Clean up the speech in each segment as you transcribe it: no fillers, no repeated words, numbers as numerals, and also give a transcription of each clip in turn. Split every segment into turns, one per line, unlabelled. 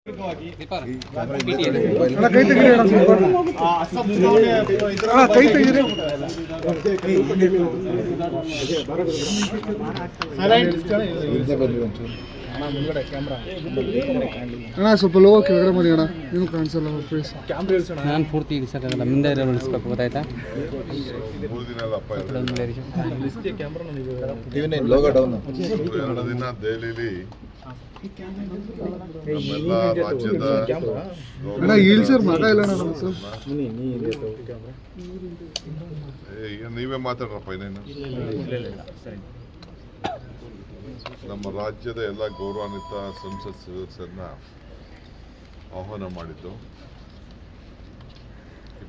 ಸ್ವಲ್ಪ ಲೋ ಕೆಳಗಡೆ ಮಾಡಿ ಅಣ್ಣ, ಏನು ಕಾಣಿಸಲ್ಲ ಫೇಸ್.
ನಾನು ಪೂರ್ತಿ ಇಳಿಸೋಕ್ಕಾಗಲ್ಲ, ಮುಂದೆ ಇಳಿಸ್ಬೇಕು, ಗೊತ್ತಾಯ್ತಾ?
ನಮ್ಮೆಲ್ಲ ರಾಜ್ಯದ ನೀವೇ ಮಾತಾಡ್ರಪ್ಪ. ಇನ್ನೇನು ನಮ್ಮ ರಾಜ್ಯದ ಎಲ್ಲ ಗೌರವಾನ್ವಿತ ಸಂಸತ್ ಸದಸ್ಯರನ್ನ ಆಹ್ವಾನ ಮಾಡಿದ್ದು.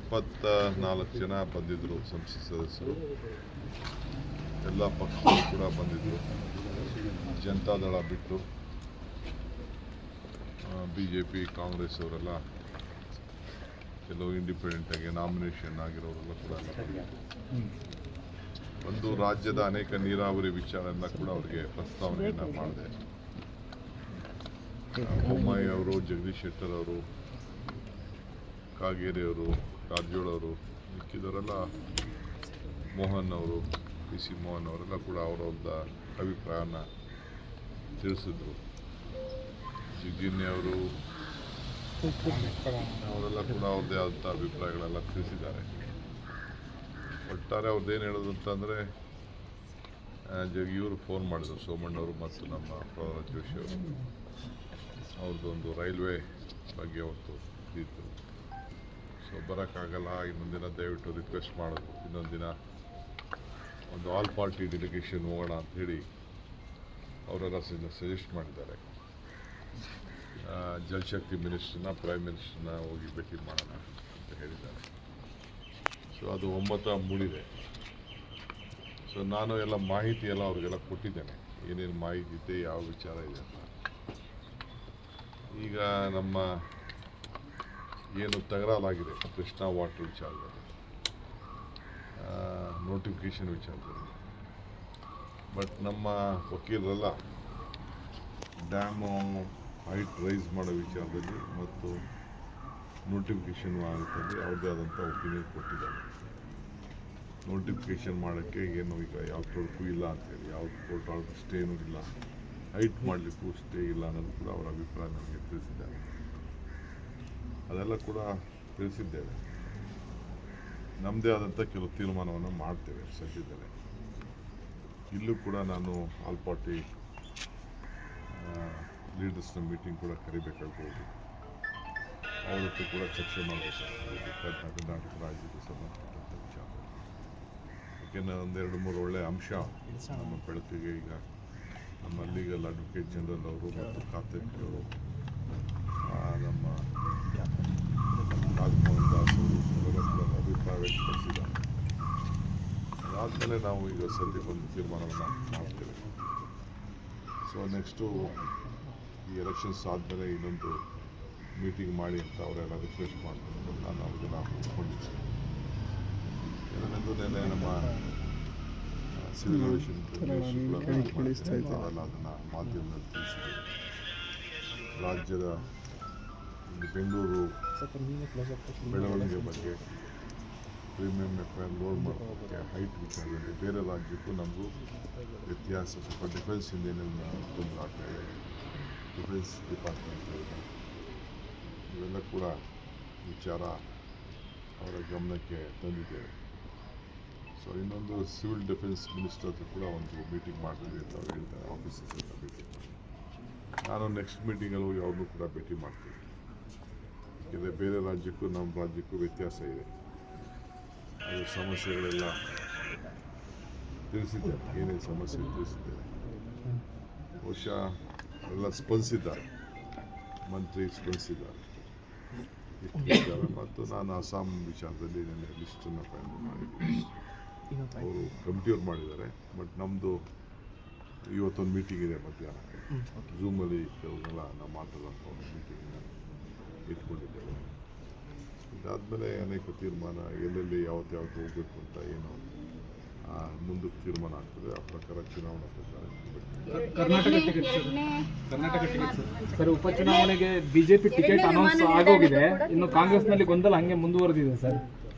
24 ಜನ ಬಂದಿದ್ದರು ಸಂಸತ್ ಸದಸ್ಯರು. ಎಲ್ಲ ಪಕ್ಷಗಳು ಕೂಡ ಬಂದಿದ್ದರು. ಜನತಾದಳ ಬಿಟ್ಟು BJP, ಕಾಂಗ್ರೆಸ್ ಅವರೆಲ್ಲ, ಕೆಲವು ಇಂಡಿಪೆಂಡೆಂಟಾಗಿ ನಾಮಿನೇಷನ್ ಆಗಿರೋರೆಲ್ಲ ಕೂಡ ಒಂದು ರಾಜ್ಯದ ಅನೇಕ ನೀರಾವರಿ ವಿಚಾರ ಎಲ್ಲ ಕೂಡ ಅವರಿಗೆ ಪ್ರಸ್ತಾವನೆಯನ್ನು ಮಾಡಿದೆ. ಬೊಮ್ಮಾಯಿ ಅವರು, ಜಗದೀಶ್ ಶೆಟ್ಟರ್ ಅವರು, ಕಾಗೇರಿ ಅವರು, ಕಾರಜೋಳ ಅವರು, ಮಿಕ್ಕಿದವರೆಲ್ಲ, ಮೋಹನ್ ಅವರು, PC ಮೋಹನ್ ಅವರೆಲ್ಲ ಕೂಡ ಅವರೊಂದ ಅಭಿಪ್ರಾಯನ ತಿಳಿಸಿದ್ರು. ಜಿಗ್ಜಿನ್ನಿ ಅವರು ಅವರೆಲ್ಲ ಕೂಡ ಅವ್ರದ್ದೇ ಆದಂಥ ಅಭಿಪ್ರಾಯಗಳೆಲ್ಲ ತಿಳಿಸಿದ್ದಾರೆ. ಒಟ್ಟಾರೆ ಅವ್ರದ್ದೇನು ಹೇಳೋದು ಅಂತಂದರೆ, ಇವರು ಫೋನ್ ಮಾಡಿದರು, ಸೋಮಣ್ಣವರು ಮತ್ತು ನಮ್ಮ ಪ್ರಹ್ಲಾದ್ ಜೋಶಿ ಅವರು. ಅವ್ರದ್ದೊಂದು ರೈಲ್ವೆ ಬಗ್ಗೆ ಅವತ್ತು ಇತ್ತು. ಸೊ ಬರೋಕ್ಕಾಗಲ್ಲ, ಇನ್ನೊಂದು ದಿನ ದಯವಿಟ್ಟು ರಿಕ್ವೆಸ್ಟ್ ಮಾಡೋದು, ಇನ್ನೊಂದು ದಿನ ಒಂದು ಆಲ್ ಪಾರ್ಟಿ ಡೆಲಿಗೇಷನ್ ಹೋಗೋಣ ಅಂಥೇಳಿ ಅವರೆಲ್ಲ ಸಜೆಸ್ಟ್ ಮಾಡಿದ್ದಾರೆ. ಜಲಶಕ್ತಿ ಮಿನಿಸ್ಟ್ರನ್ನ, ಪ್ರೈಮ್ ಮಿನಿಸ್ಟರ್ನ ಹೋಗಿ ಭೇಟಿ ಮಾಡೋಣ ಅಂತ ಹೇಳಿದ್ದಾರೆ. ಸೊ ಅದು 9 ಮೂಡಿದೆ. ಸೊ ನಾನು ಎಲ್ಲ ಮಾಹಿತಿ ಎಲ್ಲ ಅವ್ರಿಗೆಲ್ಲ ಕೊಟ್ಟಿದ್ದೇನೆ, ಏನೇನು ಮಾಹಿತಿ ಇದೆ, ಯಾವ ವಿಚಾರ ಇದೆ ಅಂತ. ಈಗ ನಮ್ಮ ಏನು ತಕರಾಲಾಗಿದೆ ಕೃಷ್ಣಾ ವಾಟರ್ ವಿಚಾರದಲ್ಲಿ, ನೋಟಿಫಿಕೇಷನ್ ವಿಚಾರದಲ್ಲಿ, ಬಟ್ ನಮ್ಮ ವಕೀಲರೆಲ್ಲ ಡ್ಯಾಮು ಹೈಟ್ ರೈಸ್ ಮಾಡೋ ವಿಚಾರದಲ್ಲಿ ಮತ್ತು ನೋಟಿಫಿಕೇಷನ್ ಆಗುತ್ತದೆ ಅವ್ರದ್ದೇ ಆದಂಥ ಒಪಿನಿಯನ್ ಕೊಟ್ಟಿದ್ದಾರೆ. ನೋಟಿಫಿಕೇಷನ್ ಮಾಡೋಕ್ಕೆ ಏನು ಈಗ ಯಾವ ತೊಡಕು ಇಲ್ಲ ಅಂತೇಳಿ, ಯಾವ ಕೋರ್ಟ್ ಆರ್ಡರ್ ಸ್ಟೇನೂ ಇಲ್ಲ, ಹೈಟ್ ಮಾಡಲಿಕ್ಕೂ ಸ್ಟೇ ಇಲ್ಲ ಅನ್ನೋದು ಕೂಡ ಅವರ ಅಭಿಪ್ರಾಯ ನಮಗೆ ತಿಳಿಸಿದ್ದಾರೆ. ಅದೆಲ್ಲ ಕೂಡ ತಿಳಿಸಿದ್ದೇವೆ. ನಮ್ಮದೇ ಆದಂಥ ಕೆಲವು ತೀರ್ಮಾನವನ್ನು ಮಾಡ್ತೇವೆ ಸದ್ಯದಲ್ಲೇ. ಇಲ್ಲೂ ಕೂಡ ನಾನು ಆಲ್ ಪಾರ್ಟಿ ಲೀಡರ್ಸ್ನ ಮೀಟಿಂಗ್ ಕೂಡ ಕರಿಬೇಕಾಗ್ಬೋದು. ಅವ್ರ ಜೊತೆ ಕೂಡ ಚರ್ಚೆ ಮಾಡಬೇಕಾಗ್ತದೆ ಕರ್ನಾಟಕ ರಾಜ್ಯಕ್ಕೆ ಸಂಬಂಧಪಟ್ಟಂಥ ವಿಚಾರ. ಯಾಕೆಂದರೆ 1-2-3 ಒಳ್ಳೆಯ ಅಂಶ ನಮ್ಮ ಬೆಳಕಿಗೆ ಈಗ ನಮ್ಮ ಲೀಗಲ್ ಅಡ್ವೊಕೇಟ್ ಜನರಲ್ ಅವರು ಮತ್ತು ಖಾತೆಯವರು, ನಮ್ಮ ನಾಗಮೋಹನ್ ದಾಸ್ ಅವರು ಅವರೆಲ್ಲ ಕೂಡ ಅಭಿಪ್ರಾಯ ವ್ಯಕ್ತಪಡಿಸಿದ್ದಾರೆ. ಅದಾದಮೇಲೆ ನಾವು ಈಗ ಸದ್ಯಕ್ಕೆ ಒಂದು ತೀರ್ಮಾನವನ್ನು ಮಾಡ್ತೇವೆ. ಸೊ ನೆಕ್ಸ್ಟು ಈ ಎಲೆಕ್ಷನ್ಸ್ ಆದಮೇಲೆ ಇನ್ನೊಂದು ಮೀಟಿಂಗ್ ಮಾಡಿ ಅಂತ ಅವರೆಲ್ಲ ರಿಕ್ವೆಸ್ಟ್ ಮಾಡ್ತಾರೆ. ನಾನು ಅವ್ರಿಗೆಲ್ಲ ಒಪ್ಕೊಂಡಿದ್ದೆ. ನೆನ್ನೆ ನಮ್ಮ ಸಿವಿಲ್ ಏವಿಯೇಷನ್ ಅವೆಲ್ಲ ಅದನ್ನು ಮಾಧ್ಯಮದಲ್ಲಿ ತಿಳಿಸಿದೆ. ರಾಜ್ಯದ ಬೆಂಗಳೂರು ಬೆಳವಣಿಗೆ ಬಗ್ಗೆ, ಪ್ರೀಮಿಯಂ FIR ಲೋಡ್ ಮಾಡೋಕ್ಕೆ ಹೈಟ್ ವಿಚಾರದಲ್ಲಿ ಬೇರೆ ರಾಜ್ಯಕ್ಕೂ ನಮಗೂ ವ್ಯತ್ಯಾಸ, ಸ್ವಲ್ಪ ಡಿಫೆನ್ಸಿಂದ ಏನೇನು ತೊಂದರೆ ಆಗ್ತಾಯಿದೆ, ಡಿಫೆನ್ಸ್ ಡಿಪಾರ್ಟ್ಮೆಂಟ್ ಇವೆಲ್ಲ ಕೂಡ ವಿಚಾರ ಅವರ ಗಮನಕ್ಕೆ ತಂದಿದ್ದೇವೆ. ಸೊ ಇನ್ನೊಂದು ಸಿವಿಲ್ ಡಿಫೆನ್ಸ್ ಮಿನಿಸ್ಟರ್ ಹತ್ರ ಕೂಡ ಒಂದು ಮೀಟಿಂಗ್ ಮಾಡ್ತೀವಿ ಅಂತ ಅವ್ರು ಹೇಳ್ತಾರೆ. ಆಫೀಸರ್ಸ್ ಹತ್ರ ಭೇಟಿ ಮಾಡಿ ನಾನು ನೆಕ್ಸ್ಟ್ ಮೀಟಿಂಗಲ್ಲಿ ಹೋಗಿ ಅವ್ರನ್ನೂ ಕೂಡ ಭೇಟಿ ಮಾಡ್ತೀವಿ. ಯಾಕೆಂದರೆ ಬೇರೆ ರಾಜ್ಯಕ್ಕೂ ನಮ್ಮ ರಾಜ್ಯಕ್ಕೂ ವ್ಯತ್ಯಾಸ ಇದೆ. ಅದು ಸಮಸ್ಯೆಗಳೆಲ್ಲ ತಿಳಿಸಿದ್ದೇವೆ, ಏನೇನು ಸಮಸ್ಯೆ ತಿಳಿಸಿದ್ದೇವೆ. ಬಹುಶಃ ಎಲ್ಲ ಸ್ಪಂದಿಸಿದ್ದಾರೆ, ಮಂತ್ರಿ ಸ್ಪಂದಿಸಿದ್ದಾರೆ ಇಷ್ಟು ವಿಚಾರ. ಮತ್ತು ನಾನು ಅಸ್ಸಾಂ ವಿಚಾರದಲ್ಲಿ ನನ್ನ ಲಿಸ್ಟನ್ನು ಫೈನಲ್ ಮಾಡಿದ್ದೀನಿ. ಅವರು ಕಮಿಟಿಯವ್ರು ಮಾಡಿದ್ದಾರೆ. ಬಟ್ ನಮ್ಮದು ಇವತ್ತೊಂದು ಮೀಟಿಂಗ್ ಇದೆ ಮಧ್ಯಾಹ್ನ, ಝೂಮಲ್ಲಿ ಕೆಲವರೆಲ್ಲ ನಾವು ಮಾತಾಡೋಂಥ ಒಂದು ಮೀಟಿಂಗನ್ನು ಇಟ್ಕೊಂಡಿದ್ದೇವೆ. ಇದಾದಮೇಲೆ ಅನೇಕ ತೀರ್ಮಾನ, ಎಲ್ಲೆಲ್ಲಿ ಯಾವತ್ತು ಹೋಗಬೇಕು ಅಂತ ಏನು ಮುಂದಕ್ಕೆ ತೀರ್ಮಾನ ಆಗ್ತದೆ. ಆ ಪ್ರಕಾರ ಚುನಾವಣಾ ಪ್ರಚಾರ
ಸರ್, ಉಪಚುನಾವಣೆಗೆ ಬಿಜೆಪಿ ಟಿಕೆಟ್ ಅನೌನ್ಸ್ ಆಗೋಗಿದೆ, ಇನ್ನು ಕಾಂಗ್ರೆಸ್ನಲ್ಲಿ ಗೊಂದಲ ಹಂಗೆ ಮುಂದುವರೆದಿದೆ ಸರ್.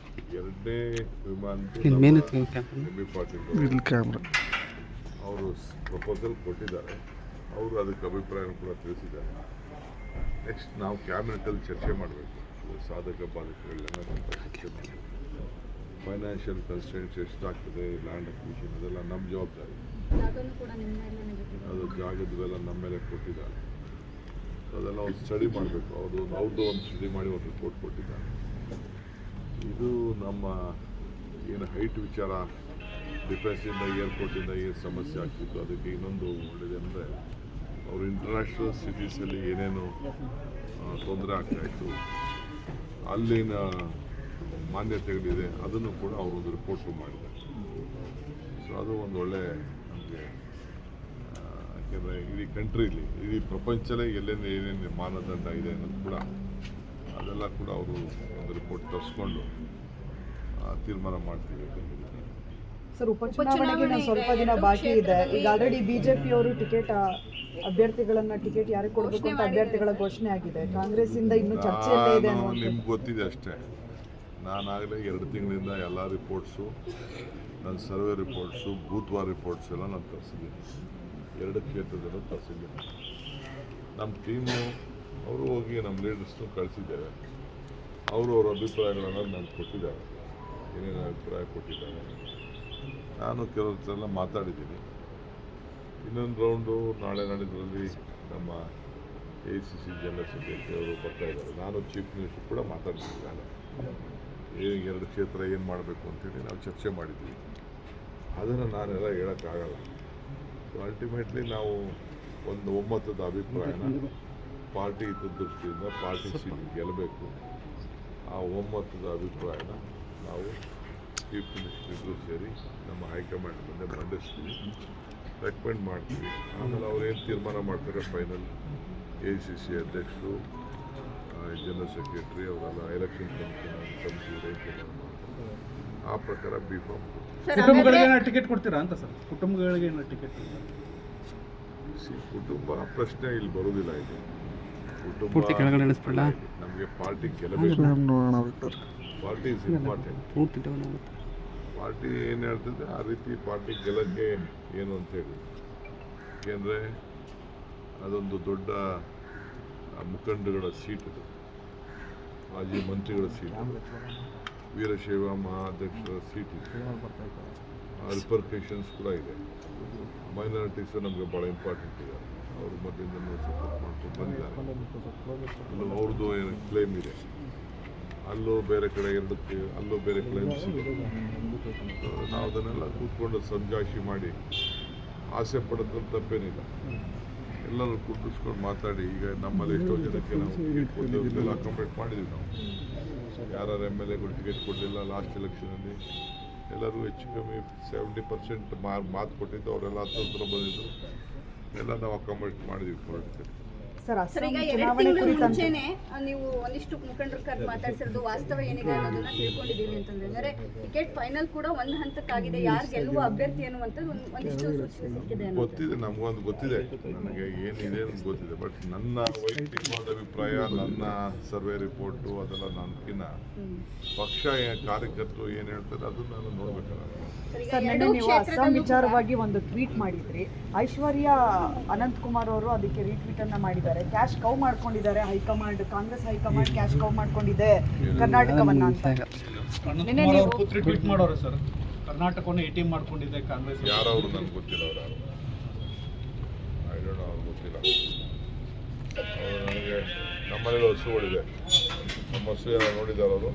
ಎರಡನೇ ವಿಮಾನ ಎಂ.ಬಿ. ಪಾಟೀಲ್
ಇಲ್ಲಿ ಕ್ಯಾಮ್ರಾ
ಅವರು ಪ್ರಪೋಸಲ್ ಕೊಟ್ಟಿದ್ದಾರೆ. ಅವರು ಅದಕ್ಕೆ ಅಭಿಪ್ರಾಯ ಕೂಡ ತಿಳಿಸಿದ್ದಾರೆ. ನೆಕ್ಸ್ಟ್ ನಾವು ಕ್ಯಾಬಿನೆಟಲ್ಲಿ ಚರ್ಚೆ ಮಾಡಬೇಕು. ಸಾಧಕ ಬಾಧಕಗಳೆಲ್ಲ ಚರ್ಚೆ ಮಾಡಬೇಕು. ಫೈನಾನ್ಷಿಯಲ್ ಕನ್ಸ್ಟೆಂಟ್ಸ್ ಎಷ್ಟಾಗ್ತದೆ, ಲ್ಯಾಂಡ್ ಅಕ್ವಿಷನ್ ಅದೆಲ್ಲ ನಮ್ಮ ಜವಾಬ್ದಾರಿ. ಅದು ಜಾಗದವೆಲ್ಲ ನಮ್ಮ ಮೇಲೆ ಕೊಟ್ಟಿದ್ದಾರೆ. ಅದೆಲ್ಲ ಒಂದು ಸ್ಟಡಿ ಮಾಡಬೇಕು. ಅವ್ರದ್ದು ಒಂದು ಸ್ಟಡಿ ಮಾಡಿ ಒಂದು ರಿಪೋರ್ಟ್ ಕೊಟ್ಟಿದ್ದಾರೆ. ಇದು ನಮ್ಮ ಏನು ಹೈಟ್ ವಿಚಾರ, ಡಿಫೆನ್ಸಿಂದ ಏರ್ಪೋರ್ಟಿಂದ ಏನು ಸಮಸ್ಯೆ ಆಗ್ತಿತ್ತು, ಅದಕ್ಕೆ ಇನ್ನೊಂದು ಒಳ್ಳೆಯದಂದರೆ ಅವರು ಇಂಟರ್ನ್ಯಾಷನಲ್ ಸಿಟೀಸಲ್ಲಿ ಏನೇನು ತೊಂದರೆ ಆಗ್ತಾಯಿತ್ತು, ಅಲ್ಲಿನ ಮಾನ್ಯತೆಗಳಿದೆ, ಅದನ್ನು ಕೂಡ ಅವರೊಂದು ರಿಪೋರ್ಟು ಮಾಡಿದ್ದಾರೆ. ಸೊ ಅದು ಒಂದು ಒಳ್ಳೆ ನಮಗೆ, ಯಾಕೆಂದರೆ ಇಡೀ ಕಂಟ್ರಿಲಿ, ಇಡೀ ಪ್ರಪಂಚದಲ್ಲೇ ಎಲ್ಲೆಲ್ಲಿ ಏನೇನು ಮಾನದಂಡ ಇದೆ ಅನ್ನೋದು ಕೂಡ ಅದೆಲ್ಲ ಕೂಡ ಅವರು ಒಂದು ರಿಪೋರ್ಟ್ ತರಿಸ್ಕೊಂಡು ತೀರ್ಮಾನ ಮಾಡ್ತೀವಿ ಅಂತ ಹೇಳಿದ್ದಾರೆ.
ಸರ್, ಉಪಚುನಾವಣೆಗೆ ಇನ್ನು ಸ್ವಲ್ಪ ದಿನ ಬಾಕಿ ಇದೆ. ಈಗ ಆಲ್ರೆಡಿ ಬಿಜೆಪಿಯವರು ಟಿಕೆಟ್ ಅಭ್ಯರ್ಥಿಗಳನ್ನ ಟಿಕೆಟ್ ಯಾರಿಗೆ ಕೊಡಬೇಕು ಅಂತ ಅಭ್ಯರ್ಥಿಗಳ ಘೋಷಣೆ ಆಗಿದೆ. ಕಾಂಗ್ರೆಸ್ ಇಂದ ಇನ್ನೂ ಚರ್ಚೆಯಲ್ಲೇ ಇದೆ.
ನಿಮ್ಗೆ ಗೊತ್ತಿದೆ ಅಷ್ಟೇ, ನಾನಾಗಲೇ 2 ತಿಂಗಳಿಂದ ಎಲ್ಲ ರಿಪೋರ್ಟ್ಸು, ನನ್ನ ಸರ್ವೆ ರಿಪೋರ್ಟ್ಸು, ಬೂತ್ವಾರ್ ರಿಪೋರ್ಟ್ಸ್ ಎಲ್ಲ ನಾನು ತರಿಸಿದ್ದೀನಿ. 2 ಕ್ಷೇತ್ರದಲ್ಲೂ ತರಿಸಿದ್ದೀನಿ. ನಮ್ಮ ಟೀಮು ಅವರು ಹೋಗಿ ನಮ್ಮ ಲೀಡರ್ಸ್ನು ಕಳಿಸಿದ್ದೇವೆ. ಅವರು ಅವ್ರ ಅಭಿಪ್ರಾಯಗಳನ್ನು ನಾನು ಕೊಟ್ಟಿದ್ದಾರೆ, ಏನೇನು ಅಭಿಪ್ರಾಯ ಕೊಟ್ಟಿದ್ದಾರೆ. ನಾನು ಕೆಲವ್ರಲ್ಲ ಮಾತಾಡಿದ್ದೀನಿ. ಇನ್ನೊಂದು ರೌಂಡು ನಾಳೆ ನಾಡಿದ್ರಲ್ಲಿ ನಮ್ಮ ACC ಜನರಲ್ ಸೆಕ್ರೆಟರಿ ಅವರು ಬರ್ತಾ ಇದ್ದಾರೆ. ನಾನು ಚೀಫ್ ಮಿನಿಸ್ಟರ್ ಕೂಡ ಮಾತಾಡ್ತಿದ್ದೀನಿ. ನಾನು 2 ಕ್ಷೇತ್ರ ಏನು ಮಾಡಬೇಕು ಅಂತೇಳಿ ನಾವು ಚರ್ಚೆ ಮಾಡಿದ್ವಿ. ಅದನ್ನು ನಾನೆಲ್ಲ ಹೇಳೋಕ್ಕಾಗಲ್ಲ. ಸೊ ಅಲ್ಟಿಮೇಟ್ಲಿ ನಾವು ಒಂದು ಒಮ್ಮತದ ಅಭಿಪ್ರಾಯನ, ಪಾರ್ಟಿ ಹಿತದೃಷ್ಟಿಯಿಂದ ಪಾರ್ಟಿ ಸೀಟ್ ಗೆಲ್ಲಬೇಕು, ಆ ಒಮ್ಮತದ ಅಭಿಪ್ರಾಯನ ನಾವು ಚೀಫ್ ಮಿನಿಸ್ಟರ್ ಇಬ್ಬರು ಸೇರಿ ನಮ್ಮ ಹೈಕಮಾಂಡ್ ಮುಂದೆ ಮಂಡಿಸ್ತೀವಿ, ರೆಕಮೆಂಡ್ ಮಾಡ್ತೀವಿ. ಆಮೇಲೆ ಅವ್ರು ಏನು ತೀರ್ಮಾನ ಮಾಡ್ತಾರೆ ಫೈನಲ್, ACC ಅಧ್ಯಕ್ಷರು, ಜನರಲ್ ಸೆಕ್ರೆಟರಿ ಅವರೆಲ್ಲ ಎಲೆಕ್ಷನ್ ಕಮಿಟಿ ಆ ಪ್ರಕಾರ B.Pharm
ಕುಟುಂಬಗಳಿಗೆ ಟಿಕೆಟ್ ಕೊಡ್ತೀರಾ ಅಂತ ಸರ್? ಕುಟುಂಬಗಳಿಗೆ ಟಿಕೆಟ್?
ಕುಟುಂಬ ಪ್ರಶ್ನೆ ಇಲ್ಲಿ ಬರೋದಿಲ್ಲ. ಇದು ಕುಟುಂಬ ನಮಗೆ ಪಾರ್ಟಿ ಗೆಲ್ಲಬೇಕು. Party is important. ಪಾರ್ಟಿ ಏನು ಹೇಳ್ತದೆ ಆ ರೀತಿ ಪಾರ್ಟಿ ಗೆಲ್ಲಕ್ಕೆ ಏನು ಅಂತೇಳಿ. ಏಕೆಂದರೆ ಅದೊಂದು ದೊಡ್ಡ ಮುಖಂಡಗಳ ಸೀಟ್ ಇದು, ಮಾಜಿ ಮಂತ್ರಿಗಳ ಸೀಟ್, ವೀರಶೈವ ಮಹಾಧ್ಯಕ್ಷರ ಸೀಟ್ ಇದೆ. ರಿಪರ್ಕೇಷನ್ಸ್ ಕೂಡ ಇದೆ. ಮೈನಾರಿಟೀಸ್ ನಮಗೆ ಭಾಳ ಇಂಪಾರ್ಟೆಂಟ್ ಇದೆ. ಅವ್ರ ಮೊದಲಿಂದ ಸಪೋರ್ಟ್ ಮಾಡ್ಕೊಂಡು ಬಂದಿದ್ದಾರೆ. ಅಲ್ಲೂ ಅವ್ರದ್ದು ಏನು ಕ್ಲೇಮ್ ಇದೆ, ಅಲ್ಲೂ ಬೇರೆ ಕಡೆ ಅಲ್ಲೂ ಬೇರೆ ಕ್ಲೇಮ್ಸ್ ಇದೆ. ನಾವು ಅದನ್ನೆಲ್ಲ ಕೂತ್ಕೊಂಡು ಸಂಜಾಯಿಷಿ ಮಾಡಿ ಆಸೆ ಪಡೋದ್ರಲ್ಲಿ ತಪ್ಪೇನಿಲ್ಲ. ಎಲ್ಲರೂ ಕೂಡಿಸ್ಕೊಂಡು ಮಾತಾಡಿ, ಈಗ ನಮ್ಮಲ್ಲಿ ಎಷ್ಟೋ ಜನಕ್ಕೆ ನಾವು ಅಕಾಮಡೇಟ್ ಮಾಡಿದ್ವಿ. ನಾವು ಯಾರು MLAಗಳು ಟಿಕೆಟ್ ಕೊಡಲಿಲ್ಲ ಲಾಸ್ಟ್ ಎಲೆಕ್ಷನಲ್ಲಿ, ಎಲ್ಲರೂ ಹೆಚ್ಚು ಕಮ್ಮಿ 70% ಮಾತು ಕೊಟ್ಟಿದ್ದು, ಅವರೆಲ್ಲ 10 ಬಂದಿದ್ದು, ಎಲ್ಲ ನಾವು ಅಕಾಮಡೇಟ್ ಮಾಡಿದ್ವಿ ಪೊಲಿಟಿಕಲ್.
ಸರ್,
ಈಗ 2 ತಿಂಗಳ ಮುಂಚೆನೆ ನೀವು ಒಂದಿಷ್ಟು ಮುಖಂಡರು ಕರೆದು ಮಾತಾಡ್ಸಿರೋದು ವಾಸ್ತವ ಏನಿದೆ ಅನ್ನೋದನ್ನ ತಿಳ್ಕೊಂಡಿದ್ದೀವಿ ಅಂತಂದ್ರೆ ಟಿಕೆಟ್ ಫೈನಲ್ ಕೂಡ ಒಂದು ಹಂತಕ್ಕಾಗಿದೆ. ಯಾರು ಗೆಲ್ಲುವ ಅಭ್ಯರ್ಥಿ ಅನ್ನುವಂಥದ್ದು ಒಂದಿಷ್ಟು ಸೂಚನೆ ಸಿಕ್ಕಿದೆ.
ಗೊತ್ತಿದೆ, ನಮಗೊಂದು ಗೊತ್ತಿದೆ, ನನಗೆ ಏನಿದೆ ಅಂತ ಗೊತ್ತಿದೆ. ಬಟ್ ನನ್ನ ವೈಯಕ್ತಿಕವಾದ ಅಭಿಪ್ರಾಯ, ನನ್ನ ಸರ್ವೆ ರಿಪೋರ್ಟು ಅದೆಲ್ಲ ನನಗಿನ್ನ ಪಕ್ಷ ಕಾರ್ಯಕರ್ತರು ಏನು ಹೇಳ್ತಾರೆ ಅದನ್ನು ನಾನು ನೋಡ್ಬೇಕಾಗುತ್ತೆ.
ಸರ್, ನಿನ್ನೆ ನೀವು ಅಸ್ಸಾಂ ವಿಚಾರವಾಗಿ ಒಂದು ಟ್ವೀಟ್ ಮಾಡಿದ್ರಿ. ಐಶ್ವರ್ಯ ಅನಂತಕುಮಾರ್ ಅವರು ಅದಕ್ಕೆ ರೀಟ್ವೀಟ್ ಅನ್ನ ಮಾಡಿದ್ದಾರೆ. ಕ್ಯಾಶ್ ಕೌ ಮಾಡ್ಕೊಂಡಿದ್ದಾರೆ high command, Congress high command cash cow ಮಾಡ್ಕೊಂಡಿದೆ ಕರ್ನಾಟಕವನ್ನ ಅಂತ. ನಿನ್ನೆ ನೀವು
ಟ್ವೀಟ್ ಮಾಡೋರು ಸರ್, ಕರ್ನಾಟಕವನ್ನು ATM ಮಾಡ್ಕೊಂಡಿದೆ ಕಾಂಗ್ರೆಸ್.
ಯಾರವರು ನನಗೆ ಗೊತ್ತಿಲ್ಲ, ಅವ್ರು ಯಾರು ಐ ಡೋಂಟ್ ನೋ, ಅವ್ರು ಗೊತ್ತಿಲ್ಲ ನನಗೆ. ನಮ್ಮನೇಲಿ ಹಸುಗಳಿದೆ, ನಮ್ಮ ಹಸು ಯಾರು ನೋಡಿದ್ದಾರೆ ಅವರು.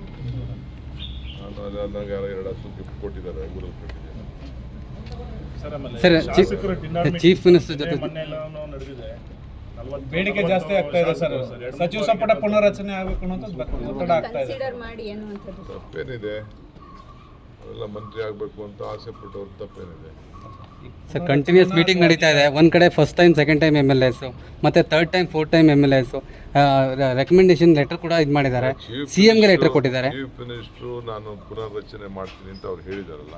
ನಾನು ನನಗೆ ಯಾರೋ 2 ಹಸು ಗಿಫ್ಟ್ ಕೊಟ್ಟಿದ್ದಾರೆ, ಊರಲ್ಲಿ ಕೊಟ್ಟಿದ್ದಾರೆ.
ಸರ್, ಚೀಫ್ ಮಿನಿಸ್ಟರ್ ಜೊತೆ
ಬೇಡಿಕೆ ಜಾಸ್ತಿ ಆಗ್ತಾ ಇದೆ ಸರ್. ಸಚಿವ ಸಂಪುಟ ಪುನರ್ರಚನೆ ಆಗಬೇಕು ಅನ್ನೋದು ಒತ್ತಡ ಆಗ್ತಾ ಇದೆ.
ಕನ್ಸಿಡರ್ ಮಾಡಿ ಅನ್ನುವಂಥದ್ದು
ತಪ್ಪೇನಿದೆ, ಅವೆಲ್ಲ ಮಂತ್ರಿ ಆಗಬೇಕು ಅಂತ ಆಸೆ ಪಟ್ಟವ್ರು ತಪ್ಪೇನಿದೆ.
ಸರ್, ಕಂಟಿನ್ಯೂಸ್ ಮೀಟಿಂಗ್ ನಡೀತಾ ಇದೆ. ಒಂದು ಕಡೆ first time, second time MLAs, ಮತ್ತು 3rd time 4th time MLAs recommendation letter ಕೂಡ ಇದು ಮಾಡಿದ್ದಾರೆ. CMಗೆ ಲೆಟರ್ ಕೊಟ್ಟಿದ್ದಾರೆ.
ಚೀಫ್ ಮಿನಿಸ್ಟ್ರು ನಾನು ಪುನರ್ರಚನೆ ಮಾಡ್ತೀನಿ ಅಂತ ಅವ್ರು ಹೇಳಿದಾರಲ್ಲ,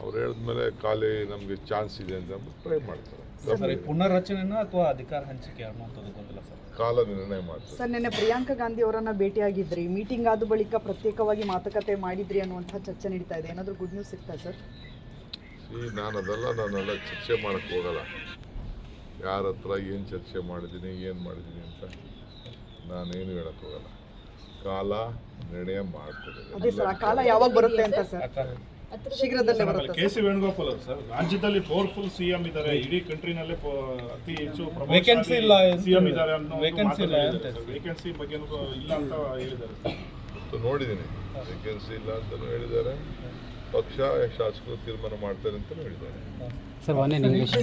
ಅವ್ರು ಹೇಳಿದ್ಮೇಲೆ ಖಾಲಿ ನಮಗೆ ಚಾನ್ಸ್ ಇದೆ ಅಂತ ಟ್ರೈ ಮಾಡ್ತಾರೆ.
ಪುನರ್ರಚನೆನ ಅಥವಾ ಅಧಿಕಾರ ಹಂಚಿಕೆ ಅನ್ನುವಂಥದ್ದು ಗೊಂದಲ ಸರ್
ಕಾಲ ನಿರ್ಣಯ ಮಾಡ್ತಾರೆ.
ಸರ್ ನಿನ್ನೆ ಪ್ರಿಯಾಂಕಾ ಗಾಂಧಿ ಅವರನ್ನ ಭೇಟಿಯಾಗಿದ್ರಿ, ಮೀಟಿಂಗ್ ಆದ ಬಳಿಕ ಪ್ರತ್ಯೇಕವಾಗಿ ಮಾತುಕತೆ ಮಾಡಿದ್ರಿ ಅನ್ನುವಂಥ ಚರ್ಚೆ ನಡೀತಾ ಇದೆ. ಏನಾದರೂ ಗುಡ್ ನ್ಯೂಸ್ ಸಿಗ್ತಾ ಸರ್?
ನಾನೆಲ್ಲ ಚರ್ಚೆ ಮಾಡಕ್ಕೆ ಹೋಗಲ್ಲ. ಯಾರ ಹತ್ರ ಏನು ಚರ್ಚೆ ಮಾಡಿದ್ದೀನಿ ಏನು ಮಾಡಿದ್ದೀನಿ ಅಂತ ನಾನೇನು ಹೇಳಕ್ಕೆ ಹೋಗಲ್ಲ. ಕಾಲ ನಿರ್ಣಯ ಮಾಡ್ತದೆ.
ಅದೇ ಸರ್, ಆ ಕಾಲ ಯಾವಾಗ ಬರುತ್ತೆ ಅಂತ ಸರ್? ಶೀಘ್ರದಲ್ಲೇ ಬರುತ್ತೆ.
ಕೆ ಸಿ ವೇಣುಗೋಪಾಲ್ ಅವರು ಸರ್, ರಾಜ್ಯದಲ್ಲಿ ಪವರ್ಫುಲ್ ಸಿಎಂ ಇದ್ದಾರೆ, ಇಡೀ ಕಂಟ್ರಿನಲ್ಲೇ ಅತಿ ಹೆಚ್ಚು
ವೇಕೆನ್ಸಿ ಇಲ್ಲ
ಸಿಎಂ ಇದ್ದಾರೆ ಅನ್ನೋ
ವೇಕೆನ್ಸಿ ಇಲ್ಲ ಅಂತ
ವೇಕೆನ್ಸಿ ಬಗ್ಗೆ ಇಲ್ಲ ಅಂತ ಹೇಳಿದ್ದಾರೆ ಸರ್.
ಮತ್ತು ನೋಡಿದ್ದೀನಿ, ವೇಕೆನ್ಸಿ ಇಲ್ಲ ಅಂತಲೂ ಹೇಳಿದ್ದಾರೆ, ಪಕ್ಷ ಶಾಸಕರು ತೀರ್ಮಾನ ಮಾಡ್ತಾರೆ ಅಂತಲೂ ಹೇಳಿದ್ದಾರೆ.
ಸರ್ ಒಂದೇ ನಿಮಿಷ